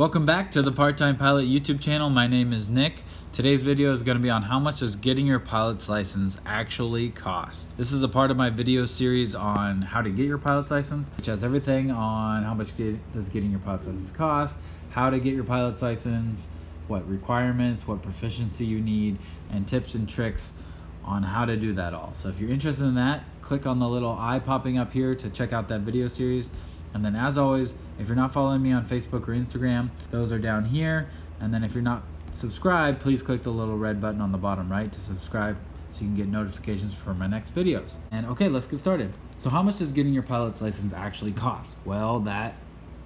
Welcome back to the Part-Time Pilot YouTube channel. My name is Nick. Today's video is going to be on how much does getting your pilot's license actually cost. This is a part of my video series on how to get your pilot's license, which has everything on how much does getting your pilot's license cost, how to get your pilot's license, what requirements, what proficiency you need, and tips and tricks on how to do that all. So if you're interested in that, click on the little eye popping up here to check out that video series. And then as always, if you're not following me on Facebook or Instagram, those are down here. And then if you're not subscribed, please click the little red button on the bottom right to subscribe so you can get notifications for my next videos. And okay, let's get started. So how much does getting your pilot's license actually cost? Well, that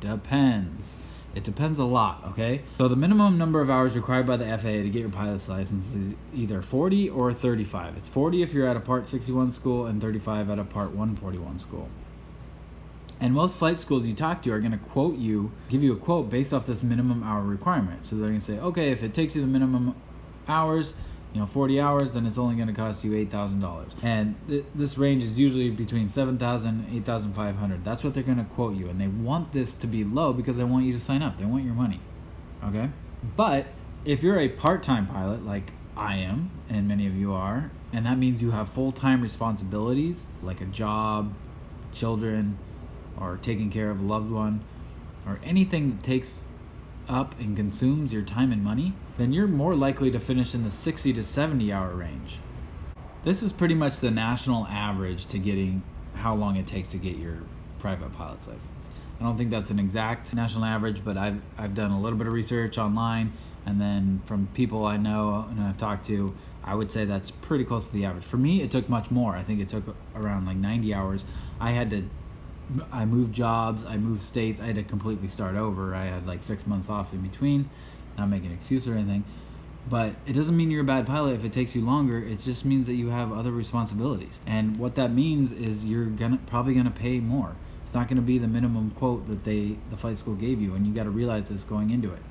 depends. It depends a lot, okay? So the minimum number of hours required by the FAA to get your pilot's license is either 40 or 35. It's 40 if you're at a Part 61 school and 35 at a Part 141 school. And most flight schools you talk to are going to give you a quote based off this minimum hour requirement. So they're going to say, okay, if it takes you the minimum hours, 40 hours, then it's only going to cost you $8,000. And this range is usually between $7,000 and $8,500. That's what they're going to quote you. And they want this to be low because they want you to sign up. They want your money. Okay? But if you're a part-time pilot like I am, and many of you are, and that means you have full-time responsibilities like a job, children, or taking care of a loved one, or anything that takes up and consumes your time and money, then you're more likely to finish in the 60 to 70 hour range. This is pretty much the national average to getting how long it takes to get your private pilot's license. I don't think that's an exact national average, but I've done a little bit of research online, and then from people I know and I've talked to, I would say that's pretty close to the average. For me, it took much more. I think it took around like 90 hours. I moved jobs, I moved states, I had to completely start over. I had like 6 months off in between, not making an excuse or anything. But it doesn't mean you're a bad pilot if it takes you longer. It just means that you have other responsibilities. And what that means is you're probably gonna pay more. It's not gonna be the minimum quote that the flight school gave you, and you gotta realize this going into it.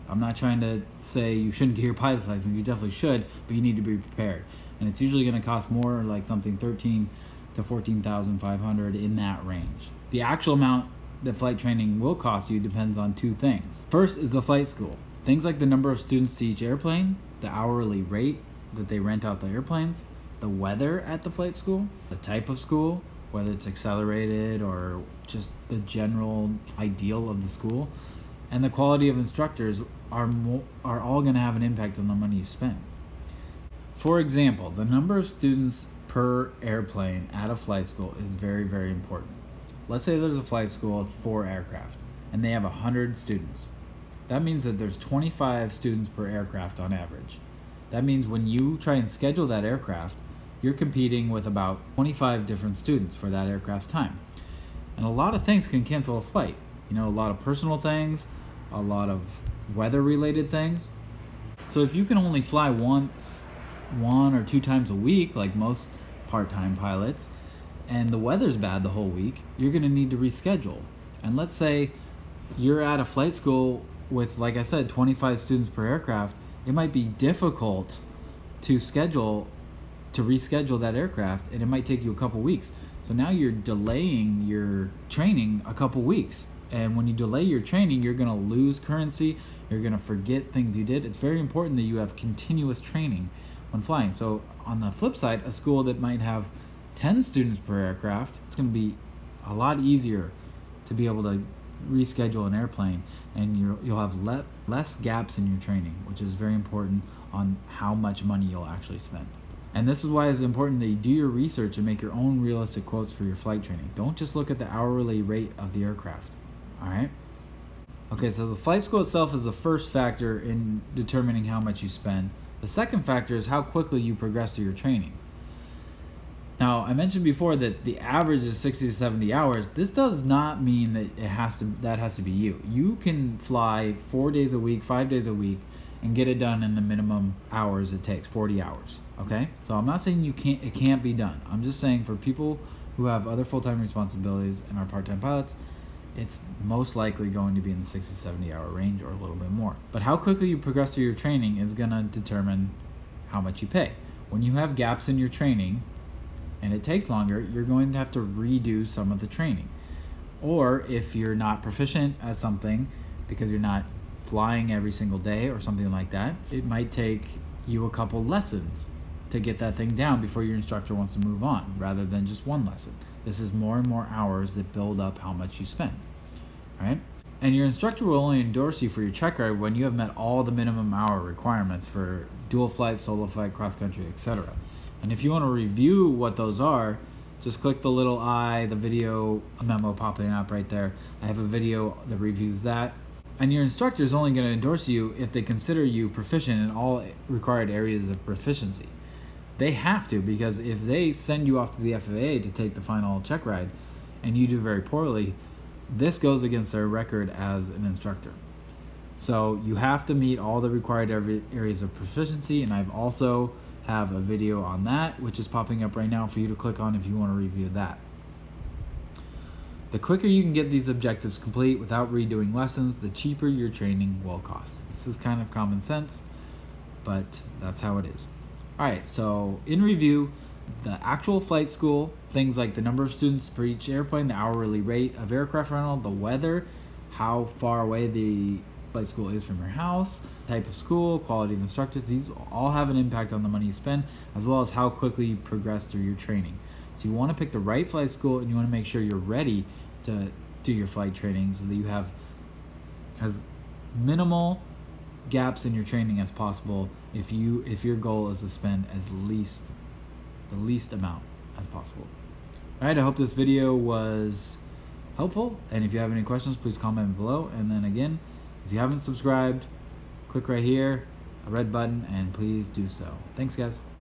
I'm not trying to say you shouldn't get your pilot's license, you definitely should, but you need to be prepared. And it's usually gonna cost more, like something $13,000 to $14,500 in that range. The actual amount that flight training will cost you depends on two things. First is the flight school. Things like the number of students to each airplane, the hourly rate that they rent out the airplanes, the weather at the flight school, the type of school, whether it's accelerated or just the general ideal of the school, and the quality of instructors are all going to have an impact on the money you spend. For example, the number of students per airplane at a flight school is very, very important. Let's say there's a flight school with 4 aircraft and they have 100 students. That means that there's 25 students per aircraft on average. That means when you try and schedule that aircraft, you're competing with about 25 different students for that aircraft's time. And a lot of things can cancel a flight. A lot of personal things, a lot of weather related things. So if you can only fly one or two times a week, like most part-time pilots, and the weather's bad the whole week, you're going to need to reschedule. And let's say you're at a flight school with, like I said, 25 students per aircraft. It might be difficult to reschedule that aircraft, and it might take you a couple weeks. So now you're delaying your training a couple weeks. And when you delay your training, you're going to lose currency, you're going to forget things you did. It's very important that you have continuous training when flying. So on the flip side, a school that might have 10 students per aircraft, it's going to be a lot easier to be able to reschedule an airplane, and you'll have less gaps in your training, which is very important on how much money you'll actually spend. And this is why it's important that you do your research and make your own realistic quotes for your flight training. Don't just look at the hourly rate of the aircraft. All right? Okay, so the flight school itself is the first factor in determining how much you spend. The second factor is how quickly you progress through your training. Now, I mentioned before that the average is 60 to 70 hours. This does not mean that that has to be you. You can fly 4 days a week, 5 days a week, and get it done in the minimum hours it takes, 40 hours. Okay? So I'm not saying it can't be done. I'm just saying for people who have other full-time responsibilities and are part-time pilots, it's most likely going to be in the 60 to 70 hour range or a little bit more. But how quickly you progress through your training is going to determine how much you pay. When you have gaps in your training and it takes longer, you're going to have to redo some of the training. Or if you're not proficient at something, because you're not flying every single day or something like that. It might take you a couple lessons to get that thing down before your instructor wants to move on, rather than just one lesson. This is more and more hours that build up how much you spend, right? And your instructor will only endorse you for your check ride when you have met all the minimum hour requirements for dual flight, solo flight, cross country, etc. And if you want to review what those are, just click the little eye, the video memo popping up right there. I have a video that reviews that. And your instructor is only going to endorse you if they consider you proficient in all required areas of proficiency. They have to, because if they send you off to the FAA to take the final check ride and you do very poorly, this goes against their record as an instructor. So you have to meet all the required areas of proficiency, and I've also have a video on that, which is popping up right now for you to click on if you want to review that. The quicker you can get these objectives complete without redoing lessons, the cheaper your training will cost. This is kind of common sense, but that's how it is. All right, so in review, the actual flight school, things like the number of students per each airplane, the hourly rate of aircraft rental, the weather, how far away the flight school is from your house, type of school, quality of instructors, these all have an impact on the money you spend, as well as how quickly you progress through your training. So you want to pick the right flight school, and you want to make sure you're ready to do your flight training so that you have as minimal gaps in your training as possible if your goal is to spend the least amount as possible. All right, I hope this video was helpful, and if you have any questions, please comment below. And then again, if you haven't subscribed, click right here, a red button, and please do so. Thanks, guys.